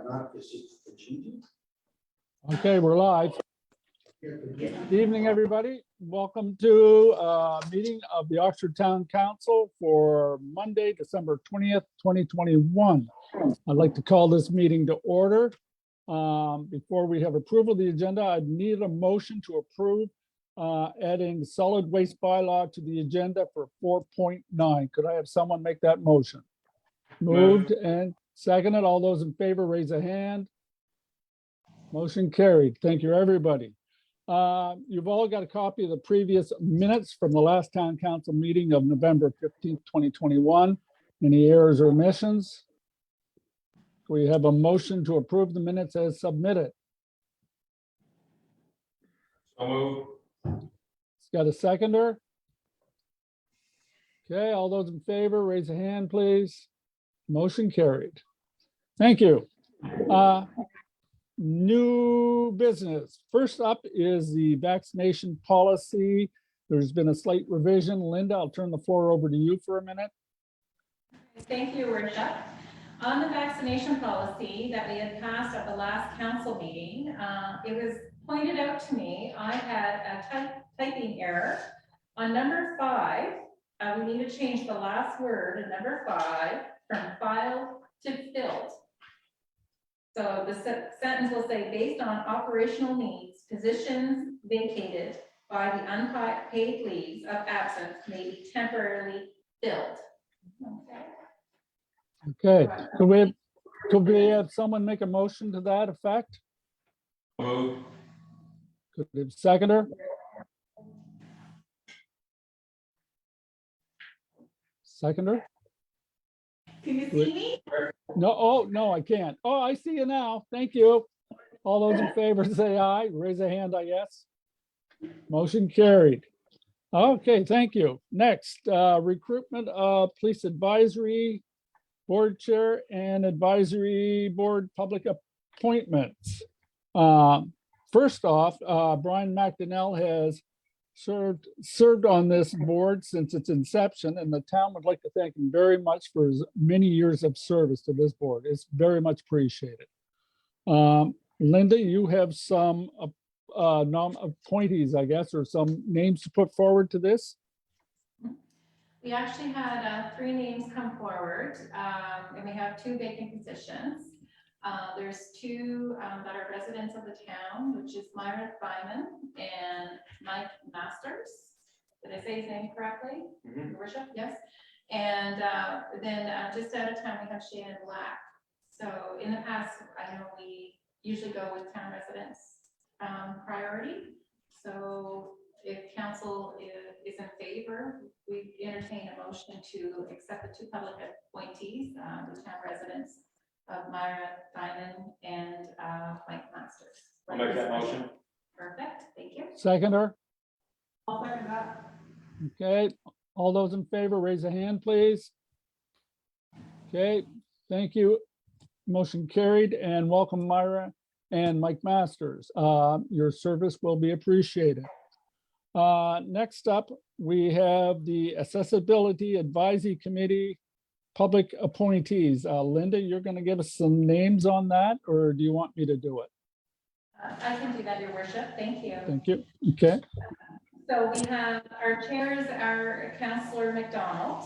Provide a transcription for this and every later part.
not, it's just the changing. Okay, we're live. Good evening, everybody. Welcome to a meeting of the Oxford Town Council for Monday, December 20th, 2021. I'd like to call this meeting to order. Before we have approval of the agenda, I'd need a motion to approve adding the solid waste bylaw to the agenda for 4.9. Could I have someone make that motion? Moved and seconded. All those in favor, raise a hand. Motion carried. Thank you, everybody. You've all got a copy of the previous minutes from the last town council meeting of November 15th, 2021. Any errors or omissions? We have a motion to approve the minutes as submitted. So moved. It's got a seconder. Okay, all those in favor, raise a hand, please. Motion carried. Thank you. New business. First up is the vaccination policy. There's been a slight revision. Linda, I'll turn the floor over to you for a minute. Thank you, Your Worship. On the vaccination policy that we had passed at the last council meeting, it was pointed out to me I had a typing error. On number 5, we need to change the last word in number 5 from filed to filled. So the sentence will say, based on operational needs, positions vacated by the unpaid leaves of absence may be temporarily filled. Okay, could we have someone make a motion to that effect? Moved. Could we have a seconder? Seconder? Can you see me? No, oh, no, I can't. Oh, I see you now. Thank you. All those in favor say aye. Raise a hand, I guess. Motion carried. Okay, thank you. Next, recruitment of police advisory board chair and advisory board public appointments. First off, Brian MacDonald has served on this board since its inception, and the town would like to thank him very much for his many years of service to this board. It's very much appreciated. Linda, you have some appointees, I guess, or some names to put forward to this. We actually had 3 names come forward, and we have 2 vacant positions. There's 2 that are residents of the town, which is Myra Byman and Mike Masters. Did I say his name correctly? Your Worship? Yes. And then just out of town, we have Shannon Black. So in the past, I know we usually go with town residents priority. So if council is in favor, we entertain a motion to accept the 2 public appointees, the town residents of Myra Diamond and Mike Masters. I'll make that motion. Perfect, thank you. Seconder? I'll second that. Okay, all those in favor, raise a hand, please. Okay, thank you. Motion carried, and welcome Myra and Mike Masters. Your service will be appreciated. Next up, we have the Accessibility Advisory Committee public appointees. Linda, you're going to give us some names on that, or do you want me to do it? I can do that, Your Worship. Thank you. Thank you. Okay. So we have our chairs are Councillor MacDonald,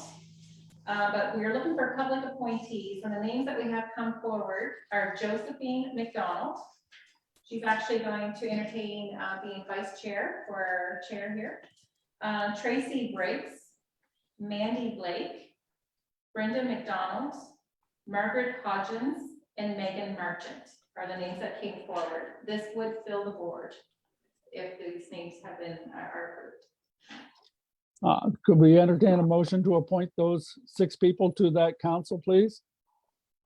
but we are looking for public appointees, and the names that we have come forward are Josephine McDonald. She's actually going to entertain being vice chair for our chair here. Tracy Briggs, Mandy Blake, Brenda McDonald, Margaret Hodgins, and Megan Marchant are the names that came forward. This would fill the board if these names have been are approved. Could we entertain a motion to appoint those 6 people to that council, please?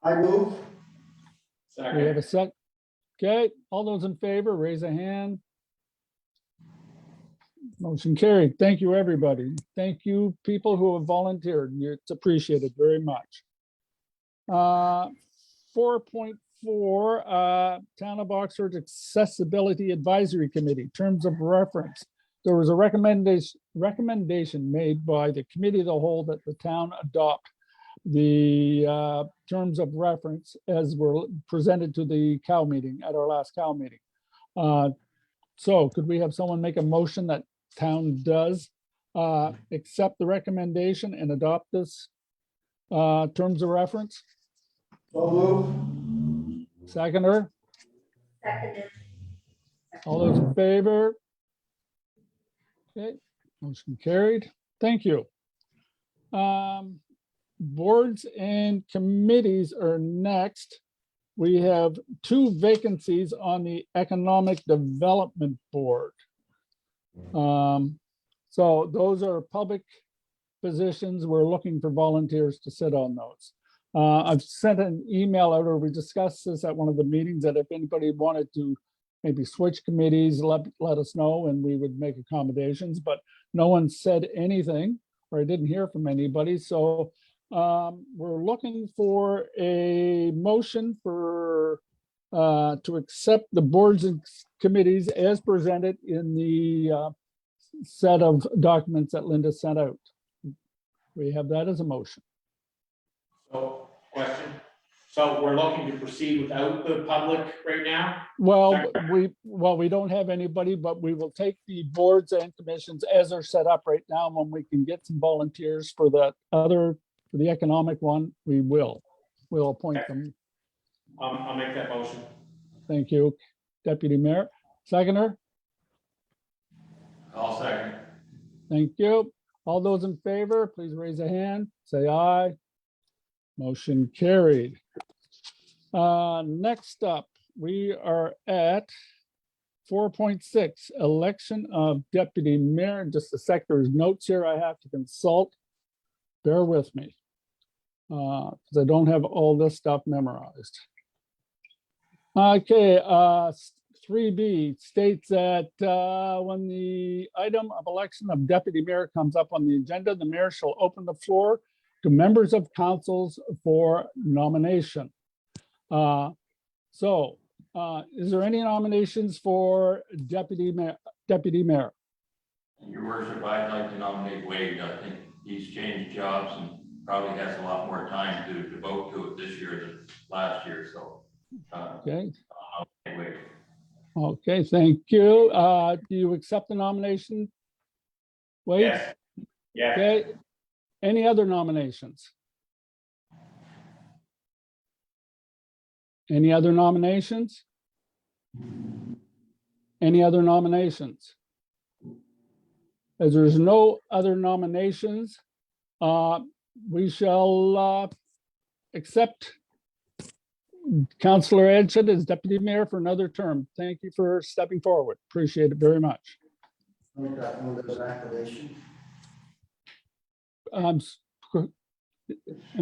I move. Second. We have a sec. Okay, all those in favor, raise a hand. Motion carried. Thank you, everybody. Thank you, people who have volunteered. It's appreciated very much. 4.4, Town of Oxford Accessibility Advisory Committee, terms of reference. There was a recommendation made by the committee of the whole that the town adopt the terms of reference as were presented to the cow meeting, at our last cow meeting. So could we have someone make a motion that town does accept the recommendation and adopt this terms of reference? So moved. Seconder, Seconded. all those in favor? Okay, motion carried. Thank you. Boards and committees are next. We have 2 vacancies on the Economic Development Board. So those are public positions. We're looking for volunteers to sit on those. I've sent an email out, or we discussed this at one of the meetings, that if anybody wanted to maybe switch committees, let us know and we would make accommodations, but no one said anything, or I didn't hear from anybody. So we're looking for a motion for to accept the boards and committees as presented in the set of documents that Linda sent out. We have that as a motion. So, question. So we're looking to proceed without the public right now? Well, we don't have anybody, but we will take the boards and commissions as they're set up right now. When we can get some volunteers for the other, for the economic one, we'll appoint them. I'll make that motion. Thank you, Deputy Mayor. Seconder, I'll second. thank you. All those in favor, please raise a hand, say aye. Motion carried. Next up, we are at 4.6, election of deputy mayor. Just a sec, there's notes here I have to consult. Bear with me, because I don't have all this stuff memorized. Okay, 3B states that when the item of election of deputy mayor comes up on the agenda, the mayor shall open the floor to members of councils for nomination. Is there any nominations for deputy mayor? Your worship, I'd like to nominate Wade. I think he's changed jobs and probably has a lot more time to devote to it this year than last year, so. Okay, I'll nominate Wade. okay, thank you. Do you accept the nomination? Wade? Yes. Yeah. Okay, any other nominations? Any other nominations? Any other nominations? As there's no other nominations, we shall accept Councillor Adshade as deputy mayor for another term. Thank you for stepping forward. Appreciate it very much. Make that one as an acclamation. Am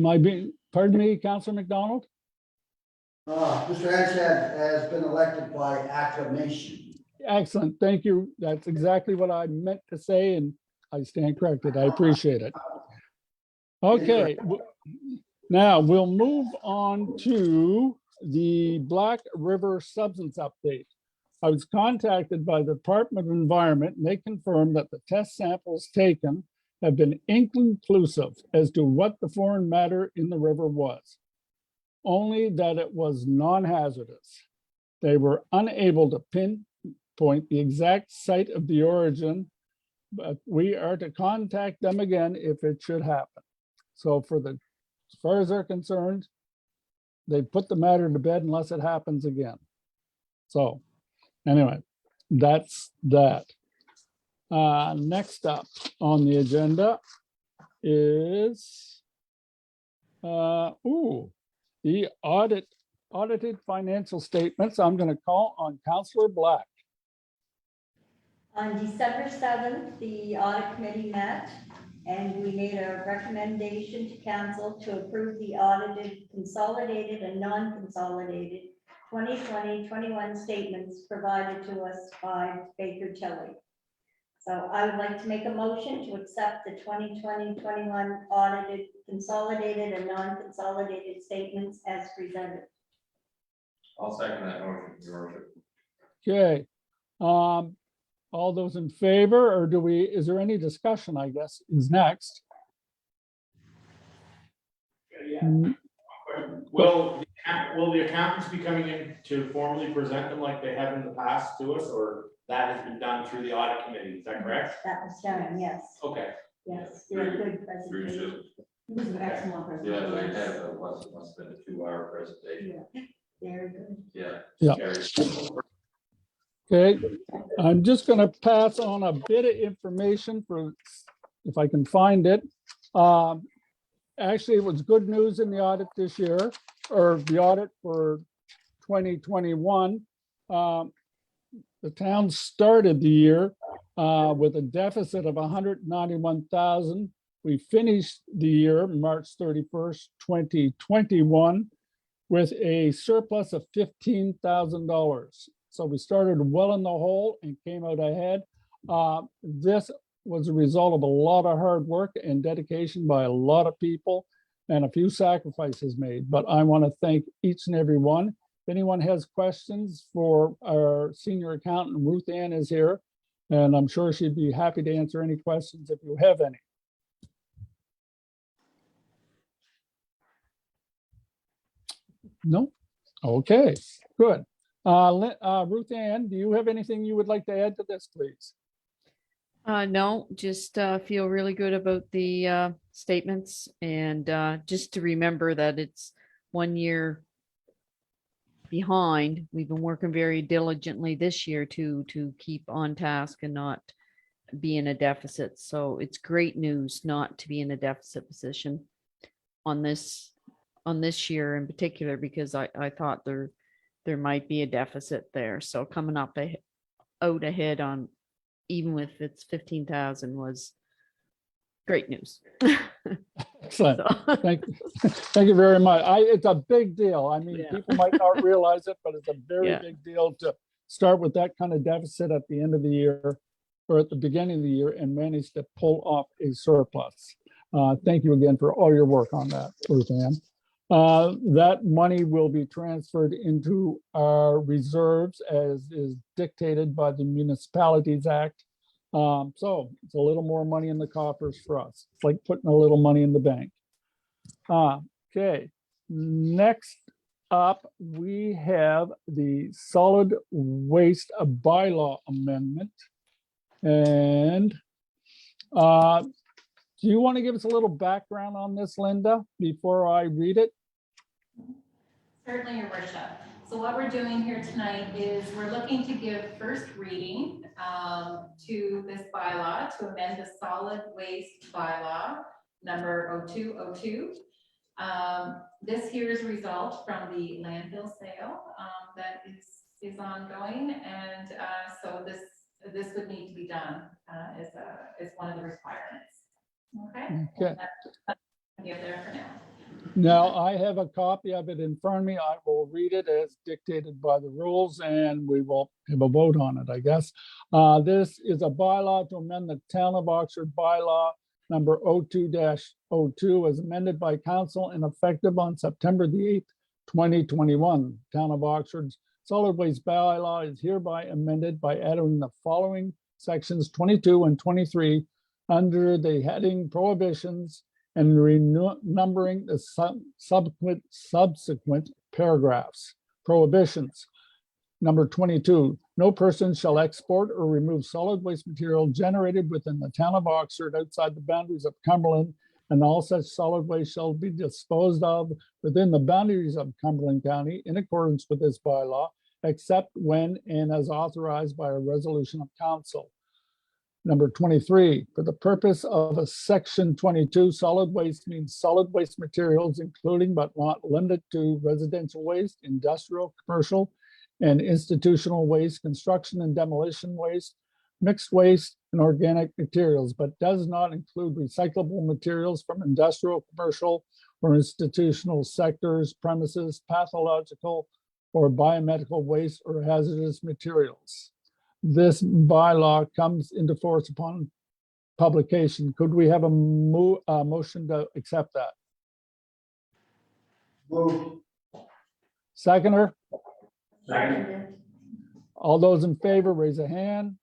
I being, pardon me, Councillor MacDonald? Mr. Atshade has been elected by acclamation. Excellent, thank you. That's exactly what I meant to say, and I stand corrected. I appreciate it. Okay, now we'll move on to the Black River substance update. I was contacted by the Department of Environment, and they confirmed that the test samples taken have been inconclusive as to what the foreign matter in the river was, only that it was non-hazardous. They were unable to pinpoint the exact site of the origin, but we are to contact them again if it should happen. So as far as they're concerned, they put the matter to bed unless it happens again. So anyway, that's that. Next up on the agenda is the audited financial statements. I'm going to call on Councillor Black. On December 7th, the audit committee met and we made a recommendation to council to approve the audited, consolidated and non-consolidated 2020-21 statements provided to us by Baker Tilly. So I would like to make a motion to accept the 2020-21 audited, consolidated and non-consolidated statements as presented. I'll second that motion, your worship. Okay. All those in favor, or is there any discussion, I guess, is next. Will the accountants be coming in to formally present them like they have in the past to us, or that has been done through the audit committee? Is that correct? That was done, yes, Okay. yes, they had a good Three, presentation. two. It was an excellent Yeah, they presentation. had, must have been a 2-hour presentation. Yeah, very good. Yeah. Yeah. Very- Okay, I'm just gonna pass on a bit of information for, if I can find it. Actually, it was good news in the audit this year, or the audit for 2021. The town started the year with a deficit of 191,000. We finished the year, March 31st, 2021, with a surplus of $15,000. So we started well in the hole and came out ahead. This was a result of a lot of hard work and dedication by a lot of people and a few sacrifices made. But I want to thank each and every one. If anyone has questions for our senior accountant, Ruth Ann is here, and I'm sure she'd be happy to answer any questions if you have any. No? Okay, good. Ruth Ann, do you have anything you would like to add to this, please? No, just feel really good about the statements, and just to remember that it's 1 year behind. We've been working very diligently this year to keep on task and not be in a deficit. So it's great news not to be in a deficit position on this year in particular, because I thought there might be a deficit there. So coming up out ahead on, even with its 15,000, was great news. Excellent. So- Thank you very much. It's a big deal. I mean, Yeah. people might not realize it, but it's a very Yeah. big deal to start with that kind of deficit at the end of the year or at the beginning of the year and manage to pull off a surplus. Thank you again for all your work on that, Ruth Ann. That money will be transferred into our reserves as is dictated by the Municipalities Act. So it's a little more money in the coffers for us. It's like putting a little money in the bank. Okay, next up, we have the solid waste bylaw amendment. And do you want to give us a little background on this, Linda, before I read it? Certainly, Your Worship. So what we're doing here tonight is we're looking to give first reading to this bylaw to amend the solid waste bylaw number 0202. This here is a result from the landfill sale that is ongoing, and so this would need to be done as one of the requirements. Okay. Okay. Give there for now. Now, I have a copy of it in front of me. I will read it as dictated by the rules and we will have a vote on it, I guess. This is a bylaw to amend the Town of Oxford bylaw number 02-02 as amended by council and effective on September the 8th, 2021. Town of Oxford's solid waste bylaw is hereby amended by adding the following sections 22 and 23 under the heading prohibitions and renumbering the subsequent paragraphs. Prohibitions. Number 22, no person shall export or remove solid waste material generated within the town of Oxford outside the boundaries of Cumberland, and all such solid waste shall be disposed of within the boundaries of Cumberland County in accordance with this bylaw, except when and as authorized by a resolution of council. Number 23, for the purpose of a section 22, solid waste means solid waste materials, including but not limited to residential waste, industrial, commercial, and institutional waste, construction and demolition waste, mixed waste, and organic materials, but does not include recyclable materials from industrial, commercial, or institutional sectors, premises, pathological, or biomedical waste or hazardous materials. This bylaw comes into force upon publication. Could we have a motion to accept that? Move. Seconder, Seconded. all those in favor, raise a hand.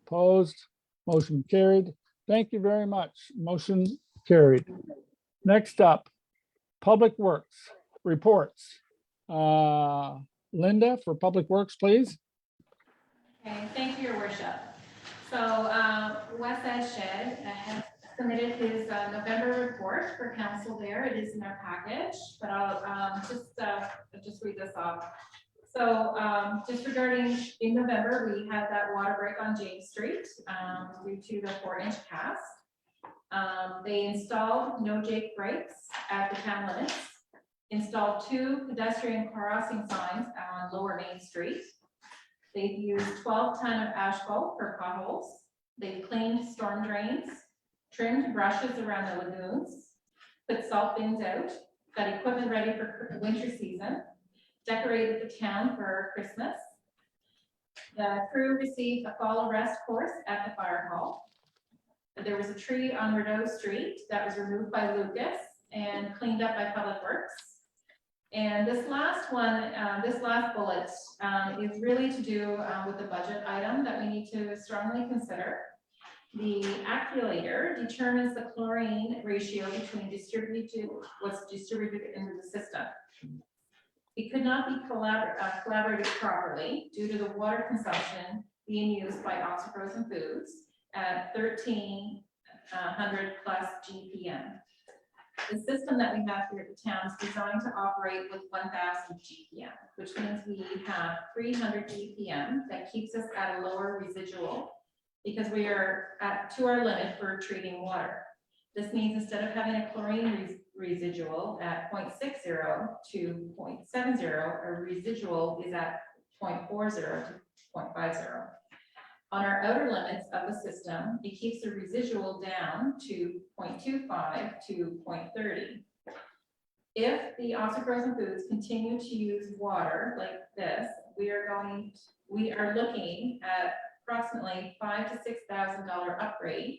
Opposed, motion carried. Thank you very much. Motion carried. Next up, Public Works reports. Linda for Public Works, please. Okay, thank you, your worship. So Wes Adshade has submitted his November report for council there. It is in our package, but I'll just read this off. So just regarding in November, we had that water break on James Street due to the 4-inch cast. They installed no Jake breaks at the town limits, installed 2 pedestrian crossing signs on Lower Main Street. They've used 12 ton of asphalt for potholes. They've cleaned storm drains, trimmed brushes around the lagoons, put salt bins out, got equipment ready for winter season, decorated the town for Christmas. The crew received a fall arrest course at the fire hall. There was a tree on Rideau Street that was removed by Lucas and cleaned up by Public Works. And this last one, this last bullet is really to do with the budget item that we need to strongly consider. The accumulator determines the chlorine ratio between what's distributed into the system. It could not be collaborated properly due to the water consumption being used by Oxford Foods at 1300 plus GPM. The system that we have here at the town is designed to operate with 1000 GPM, which means we have 300 GPM that keeps us at a lower residual because we are to our limit for treating water. This means instead of having a chlorine residual at 0.60 to 0.70, a residual is at 0.40 to 0.50. On our outer limits of the system, it keeps the residual down to 0.25 to 0.30. If the Oxford Foods continue to use water like this, we are looking at approximately $5,000 to $6,000 upgrade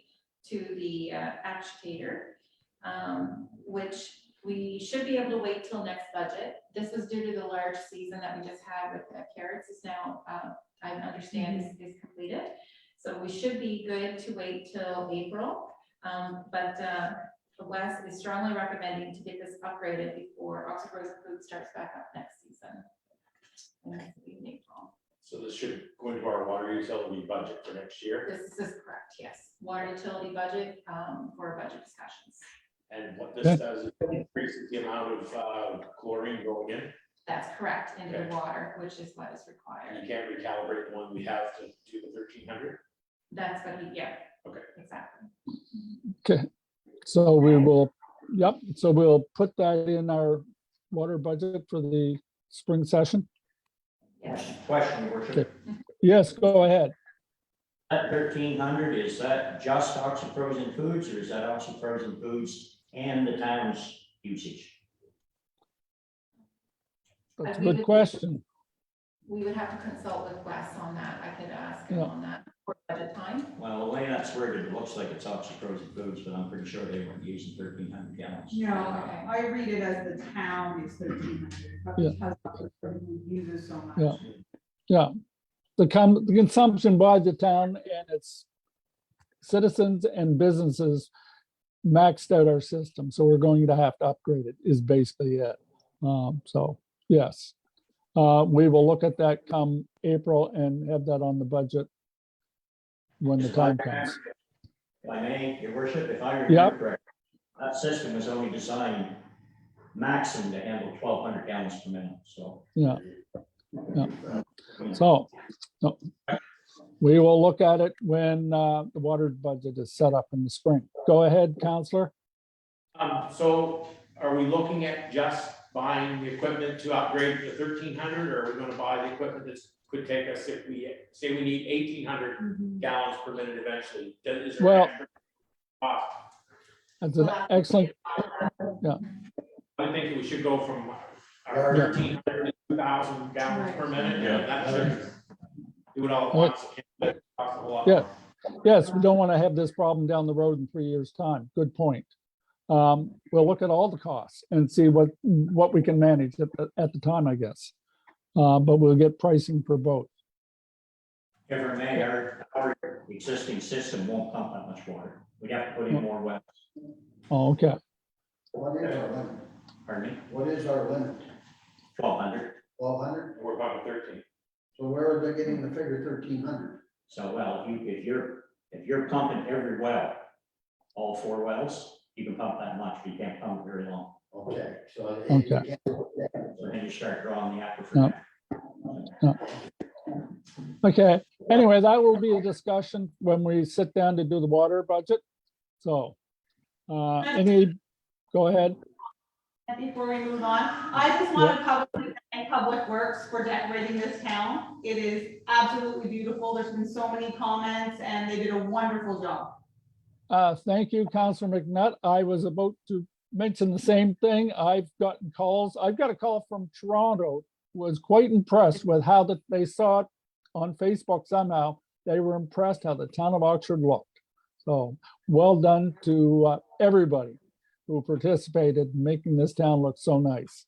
to the agitator, which we should be able to wait till next budget. This was due to the large season that we just had with the carrots is now, I understand is completed. So we should be good to wait till April. But Wes is strongly recommending to get this upgraded before Oxford Food starts back up next season. And this will be in April. So this should go into our water utility budget for next year. This is correct, yes. Water utility budget for budget discussions. And what this does is it increases the amount of chlorine going in. That's correct, into Okay. the water, which is what is And required. you can't recalibrate the one we have to do the 1300. That's what yeah. Okay. Exactly. Okay, so we will, yep, so we'll put that in our water budget for the spring session. Yes. Question, your worship. Okay. Yes, go ahead. That 1300, is that just Oxford Frozen Foods, or is that Oxford Frozen Foods and the town's usage? That's a good question. We would have to consult with Wes on that. I could ask him Yeah. on that for budget time. Well, the way that's worded, it looks like it's Oxford Frozen Foods, but I'm pretty sure they weren't using 1300 gallons. No, Okay. I read it as the town is 1300, but Yeah. because Oxford uses so much. Yeah. Yeah, the consumption by the town and its citizens and businesses maxed out our system, so we're going to have to upgrade it, is basically it. So, yes. We will look at that come April and have that on the budget when the time comes. If I may, your worship, if I Yep. remember correctly, that system was only designed maximum to handle 1200 gallons per minute, so. Yeah. So, no, we will look at it when the water budget is set up in the spring. Go ahead, Councillor. So are we looking at just buying the equipment to upgrade to 1300, or are we going to buy the equipment that could take us if we say we need 1800 Mhm. gallons per minute eventually? Is there Well- an extra cost? That's an excellent, I think we should go from Yeah. 1300 to 2000 gallons per minute. Yeah. That should do it all at once. It costs a lot Yeah. more. yes, we don't want to have this problem down the road in 3 years' time. Good point. We'll look at all the costs and see what we can manage at the time, I guess. But we'll get pricing for both. If I may, our existing system won't pump that much water. We'd have to put in more wells. Oh, okay. What is our limit? Pardon me, What is our limit? 1,200. 1,200? We're about 13. So where are they getting the figure 1,300? So, well, if you're pumping every well, all 4 wells, you can pump that much, but you can't pump very long. Okay, so. Okay. So then you start drawing the aquifer. Yeah. Okay, anyway, that will be a discussion when we sit down to do the water budget. So, go ahead. And before we move on, I just want to publicly thank Public Works for decorating this town. It is absolutely beautiful. There's been so many comments and they did a wonderful job. Thank you, Councillor McNutt. I was about to mention the same thing. I've gotten calls. I've got a call from Toronto, who was quite impressed with how that they saw it on Facebook somehow. They were impressed how the town of Oxford looked. So well done to everybody who participated in making this town look so nice.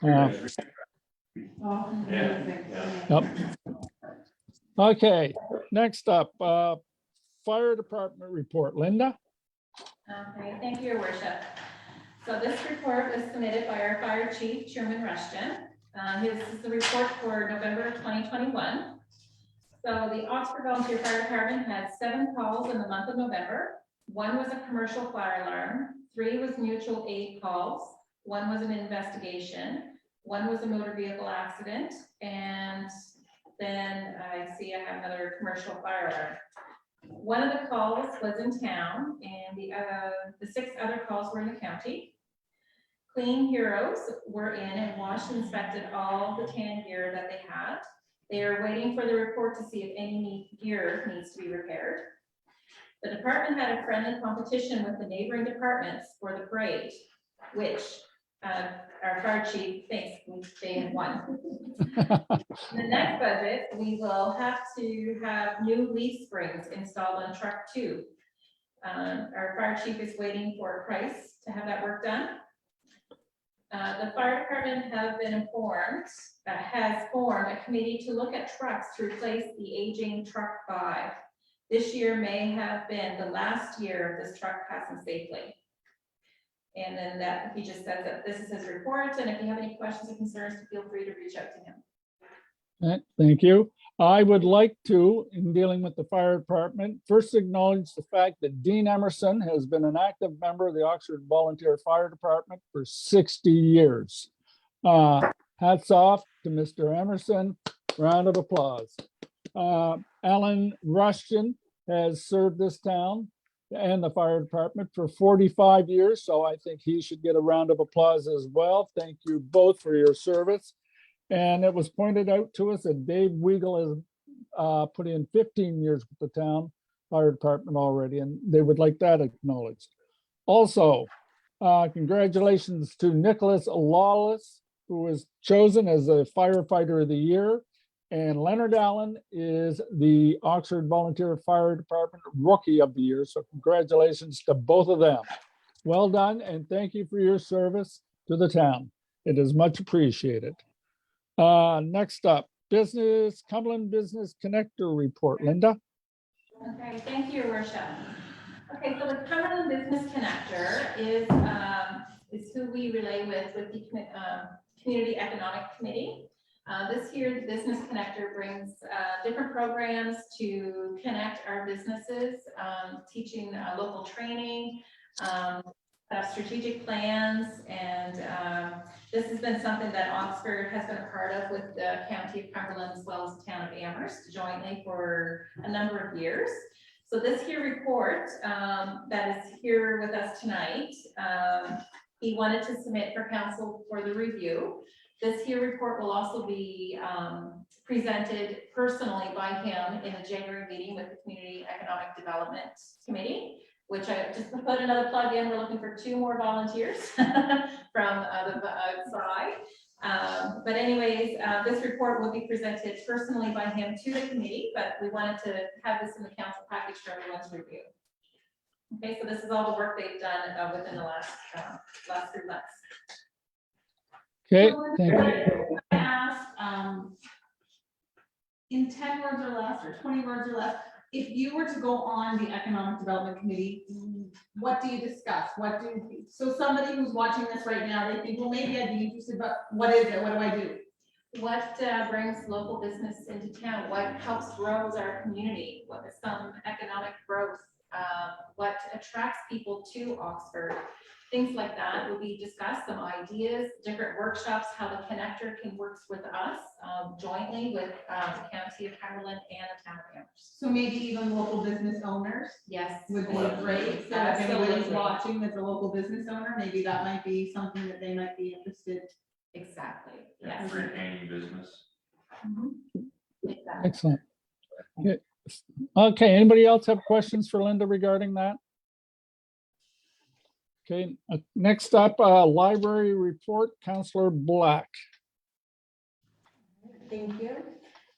Oh, Yeah. amazing. Yep. Okay, next up, fire department report. Linda? Okay, thank you, Your Worship. So this report was submitted by our fire chief, Chairman Rushton. This is the report for November 2021. So the Oxford Volunteer Fire Department had 7 calls in the month of November. 1 was a commercial fire alarm, 3 was mutual aid calls, 1 was an investigation, 1 was a motor vehicle accident, and then I see I have another commercial fire alarm. 1 of the calls was in town, and the 6 other calls were in the county. Clean Heroes were in and washed and inspected all the tan gear that they had. They are waiting for the report to see if any gear needs to be repaired. The department had a friendly competition with the neighboring departments for the parade, which our fire chief thinks they had won. In the next budget, we will have to have new leaf springs installed on truck 2. Our fire chief is waiting for a price to have that work done. The fire department has formed a committee to look at trucks to replace the aging truck 5. This year may have been the last year of this truck passing safely. And then that he just says that this is his report, and if you have any questions or concerns, feel free to reach out to him. Okay, thank you. I would like to, in dealing with the fire department, first acknowledge the fact that Dean Emerson has been an active member of the Oxford Volunteer Fire Department for 60 years. Hats off to Mr. Emerson. Round of applause. Alan Rushton has served this town and the fire department for 45 years, so I think he should get a round of applause as well. Thank you both for your service. And it was pointed out to us that Dave Weigel has put in 15 years with the town fire department already, and they would like that acknowledged. Also, congratulations to Nicholas Lawless, who was chosen as the firefighter of the year. And Leonard Allen is the Oxford Volunteer Fire Department Rookie of the Year. So congratulations to both of them. Well done, and thank you for your service to the town. It is much appreciated. Next up, Cumberland Business Connector Report. Linda? Okay, thank you, Your Worship. Okay, so the Cumberland Business Connector is who we relay with the Community Economic Committee. This year, the Business Connector brings different programs to connect our businesses, teaching local training, strategic plans, and this has been something that Oxford has been a part of with the County of Cumberland as well as the town of Amherst jointly for a number of years. So this here report that is here with us tonight, he wanted to submit for council for the review. This here report will also be presented personally by him in the January meeting with the Community Economic Development Committee, which I just put another plug in. We're looking for 2 more volunteers from the side. But anyways, this report will be presented personally by him to the committee, but we wanted to have this in the council package for everyone's review. Okay, so this is all the work they've done within the last 3 months. Okay, thank you. I asked, in 10 words or less, or 20 words or less, if you were to go on the Economic Development Committee, what do you discuss? So somebody who's watching this right now, they think, well, maybe I'd be interested, but what is it? What do I do? What brings local business into town? What helps grow our community? What is some economic growth? What attracts people to Oxford? Things like that will be discussed, some ideas, different workshops, how the connector can work with us jointly with the County of Carolyn and the Town of Amherst. So maybe even local business owners Yes. would be great. So if anybody's watching that's a local business owner, maybe that might be something that they might be interested. Exactly. Yeah, Yes. retaining business. Exactly. Excellent. Okay, anybody else have questions for Linda regarding that? Okay, next up, library report, Councillor Black. Thank you.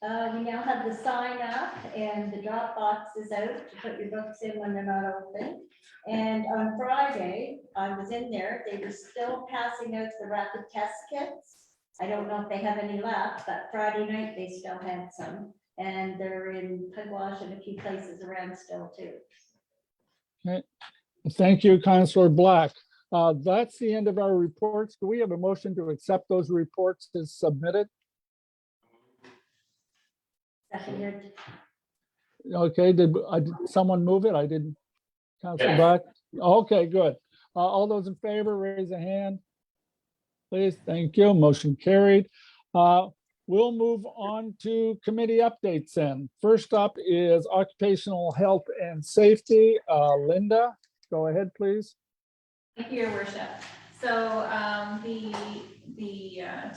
We now have the sign up and the drop box is out to put your books in when they're not open. And on Friday, I was in there, they were still passing out the rapid test kits. I don't know if they have any left, but Friday night they still had some. And they're in Pugwash and a few places around still too. Okay, thank you, Councillor Black. That's the end of our reports. Do we have a motion to accept those reports as submitted? Seconded. Okay, did someone move it? I didn't. Councillor Yes. Black? Okay, good. All those in favor, raise a hand. Please, thank you. Motion carried. We'll move on to committee updates then. First up is occupational health and safety. Linda, go ahead, please. Thank you, Your Worship. So the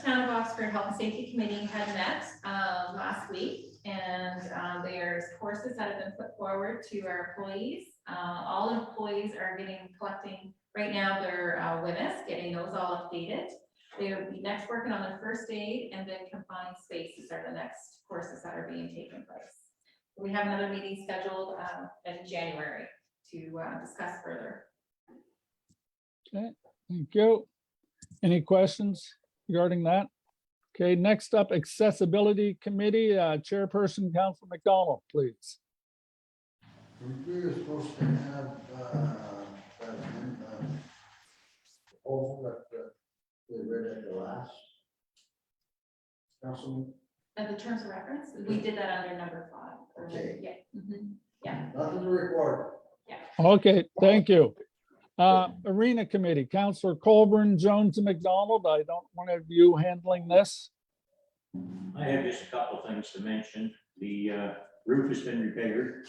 Town of Oxford Health and Safety Committee had met last week, and there's courses that have been put forward to our employees. All employees are collecting right now their WMIS, getting those all updated. They will be next working on their first aid, and then confined spaces are the next courses that are being taken place. We have another meeting scheduled in January to discuss further. Okay, thank you. Any questions regarding that? Okay, next up, accessibility committee, chairperson, Councillor MacDonald, please. We were supposed to have, proposal that we read at the last council. The terms of reference, we did that under number 5. Okay. Yeah. Yeah. Nothing to report. Okay, thank you. Arena committee, Councillor Colbourne, Jones, and MacDonald. I don't want to have you handling this. I have just a couple of things to mention. The roof has been repaired.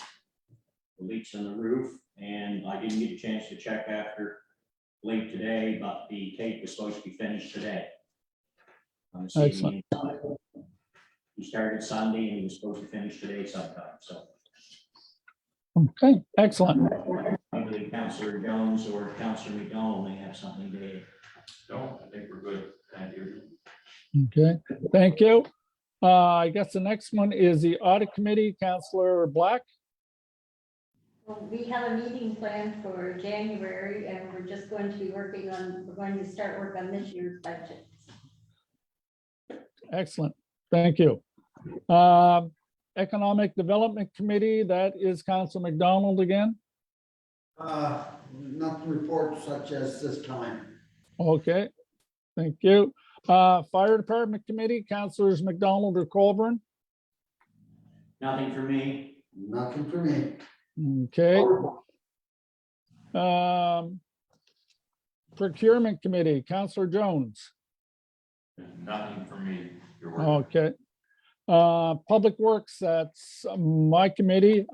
The leaks on the roof, and I didn't get a chance to check after late today, but the tape was supposed to be finished today. On the Excellent. CDE. He started Sunday and he was supposed to finish today sometime, so. Okay, excellent. Maybe Councillor Jones or Councillor McDonald may have something to add. No, I think we're good. Thank you. Okay, thank you. I guess the next one is the audit committee, Councillor Black. Well, we have a meeting planned for January and we're just going to be we're going to start work on this year's budget. Excellent, thank you. Economic Development Committee, that is Councillor MacDonald again. Nothing to report such as this time. Okay, thank you. Fire Department Committee, Councillors MacDonald or Colbourne. Nothing for me. Nothing for me. Okay. Procurement Committee, Councillor Jones. There's nothing for me. Your work. Okay. Public Works, that's my committee.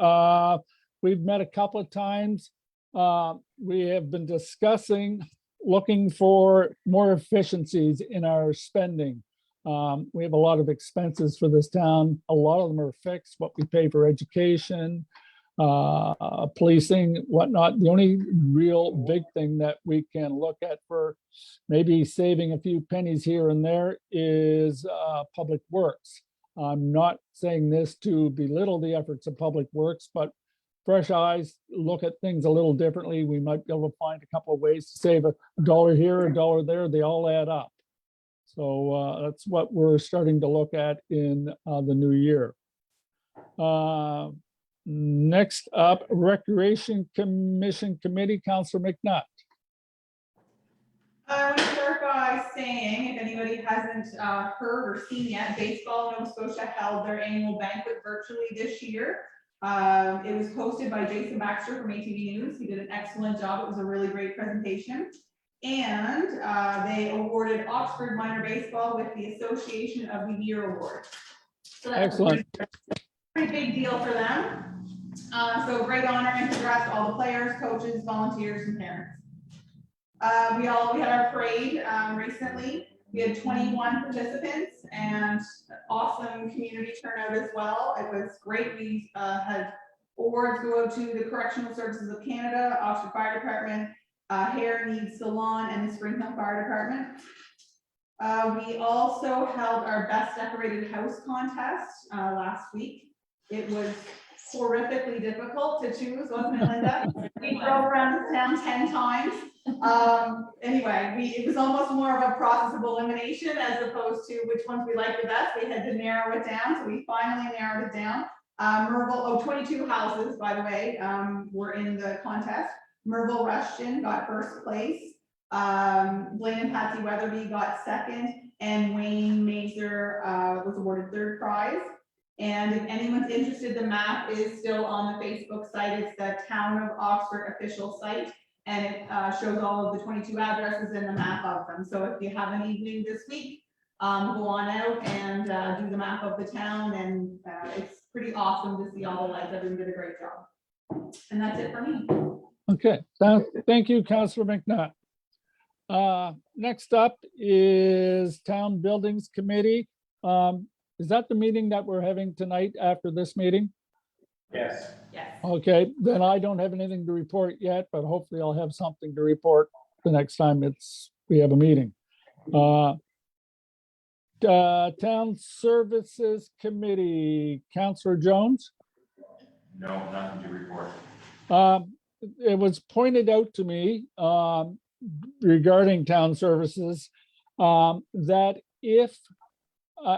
We've met a couple of times. We have been discussing looking for more efficiencies in our spending. We have a lot of expenses for this town. A lot of them are fixed, what we pay for education, policing, whatnot. The only real big thing that we can look at for maybe saving a few pennies here and there is Public Works. I'm not saying this to belittle the efforts of Public Works, but fresh eyes look at things a little differently. We might be able to find a couple of ways to save a dollar here, a dollar there. They all add up. So that's what we're starting to look at in the new year. Next up, Recreation Commission Committee, Councillor McNutt. I want to start by saying, if anybody hasn't heard or seen yet, Baseball Nova Scotia held their annual banquet virtually this year. It was hosted by Jason Baxter from ATV News. He did an excellent job. It was a really great presentation. And they awarded Oxford Minor Baseball with the Association of the Year Award. So that's Excellent. a pretty big deal for them. So great honor and congrats to all the players, coaches, volunteers, and parents. We had our parade recently. We had 21 participants and awesome community turnout as well. It was great. We had awards go out to the Correctional Services of Canada, Oxford Fire Department, Hair Needs Salon, and the Springhill Fire Department. We also held our Best Decorated House contest last week. It was horrifically difficult to choose, wasn't it, Linda? We drove around the town 10 times. Anyway, it was almost more of a process of elimination as opposed to which ones we liked the best. We had to narrow it down, so we finally narrowed it down. 22 houses, by the way, were in the contest. Merville Rushton got first place. Blaine and Patsy Weatherby got second, and Wayne Mazer was awarded third prize. And if anyone's interested, the map is still on the Facebook site. It's the Town of Oxford official site, and it shows all of the 22 addresses and the map of them. So if you have an evening this week, go on out and do the map of the town, and it's pretty awesome to see all the lights. Everyone did a great job. And that's it for me. Okay, thank you, Councillor McNutt. Next up is Town Buildings Committee. Is that the meeting that we're having tonight after this meeting? Yes. Yes. Okay, then I don't have anything to report yet, but hopefully I'll have something to report the next time we have a meeting. Town Services Committee, Councillor Jones. No, nothing to report. It was pointed out to me regarding town services that if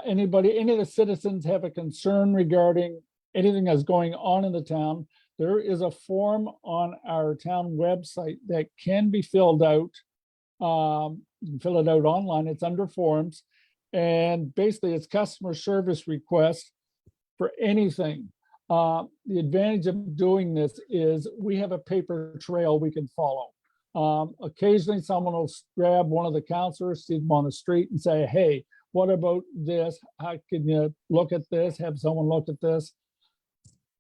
any of the citizens have a concern regarding anything that's going on in the town, there is a form on our town website that can be filled out. You can fill it out online. It's under forms. And basically it's customer service requests for anything. The advantage of doing this is we have a paper trail we can follow. Occasionally someone will grab one of the councillors, see them on the street and say, hey, what about this? How can you look at this? Have someone look at this?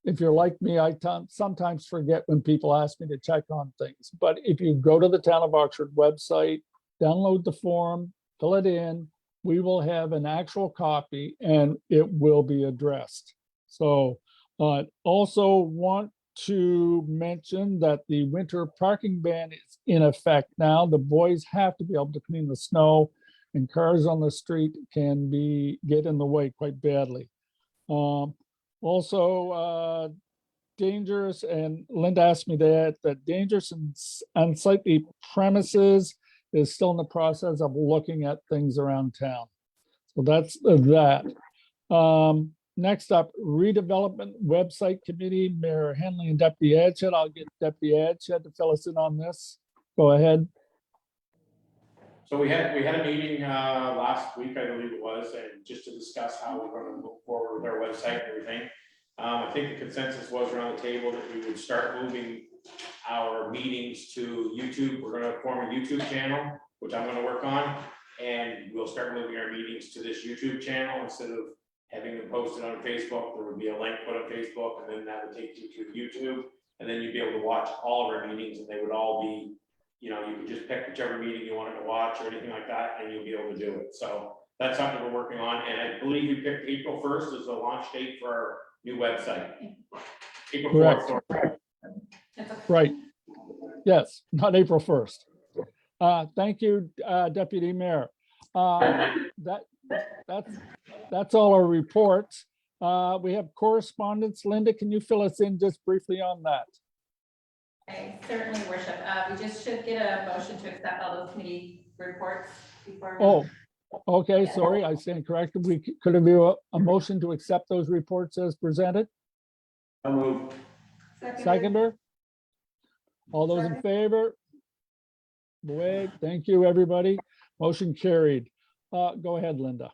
If you're like me, I sometimes forget when people ask me to check on things. But if you go to the Town of Oxford website, download the form, fill it in, we will have an actual copy and it will be addressed. So also want to mention that the winter parking ban is in effect now. The boys have to be able to clean the snow, and cars on the street can get in the way quite badly. Also, dangerous, and Linda asked me that dangerous and unsightly premises is still in the process of looking at things around town. So that's that. Next up, redevelopment website committee, Mayor Henley and Deputy Adshade. I'll get Deputy Adshade to fill us in on this. Go ahead. So we had a meeting last week, I believe it was, and just to discuss how we're going to move forward with our website and everything. I think the consensus was around the table that we would start moving our meetings to YouTube. We're going to form a YouTube channel, which I'm going to work on, and we'll start moving our meetings to this YouTube channel instead of having them posted on Facebook. There would be a link put on Facebook, and then that would take you to YouTube, and then you'd be able to watch all of our meetings, and they would all be, you know, you could just pick whichever meeting you wanted to watch or anything like that, and you'll be able to do it. So that's something we're working on, and I believe we picked April 1st as the launch date for our new website. April 4th. Right. Yes, not April 1st. Thank you, Deputy Mayor. That's all our reports. We have correspondence. Linda, can you fill us in just briefly on that? Okay, certainly, Worship. We just should get a motion to accept all those committee reports before. Oh, okay, sorry, I stand corrected. Could there be a motion to accept those reports as presented? I'll move. Seconder? All those in favor? Wait, thank you, everybody. Motion carried. Go ahead, Linda.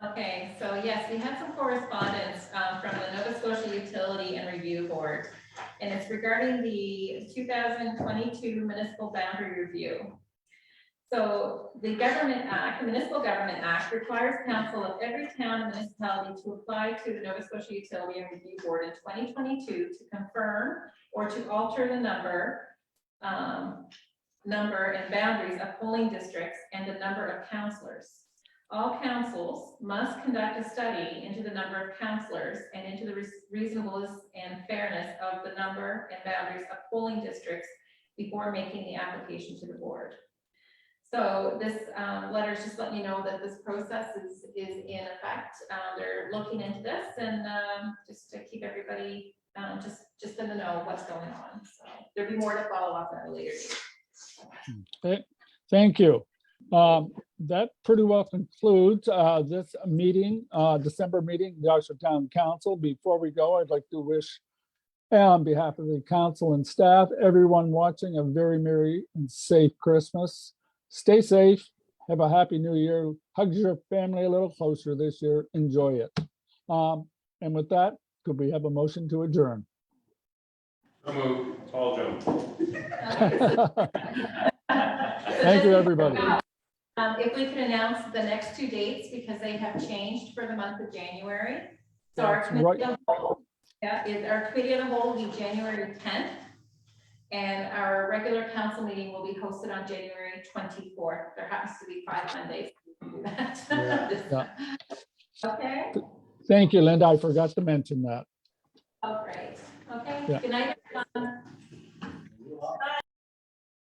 Okay, so yes, we had some correspondence from the Nova Scotia Utility and Review Board, and it's regarding the 2022 Municipal Boundary Review. So the Government Act, the Municipal Government Act, requires council of every town and municipality to apply to the Nova Scotia Utility and Review Board in 2022 to confirm or to alter the number and boundaries of polling districts and the number of councillors. All councils must conduct a study into the number of councillors and into the reasonableness and fairness of the number and boundaries of polling districts before making the application to the board. So this letter is just letting you know that this process is in effect. They're looking into this and just to keep everybody just in the know what's going on. So there'll be more to follow up at a later date. Okay, thank you. That pretty well concludes this meeting, December meeting, the Oxford Town Council. Before we go, I'd like to wish, on behalf of the council and staff, everyone watching a very merry and safe Christmas. Stay safe, have a happy new year, hug your family a little closer this year, enjoy it. And with that, could we have a motion to adjourn? I'll move. All Joe. Thank you, everybody. If we could announce the next two dates, because they have changed for the month of January. So our That's committee right. of the whole, our committee of the whole will be January 10th. And our regular council meeting will be hosted on January 24th. There happens to be 5 Mondays. We can do that. Yeah. Okay. Thank you, Linda. I forgot to mention that. Oh, great. Okay. Yeah. Good night, everyone.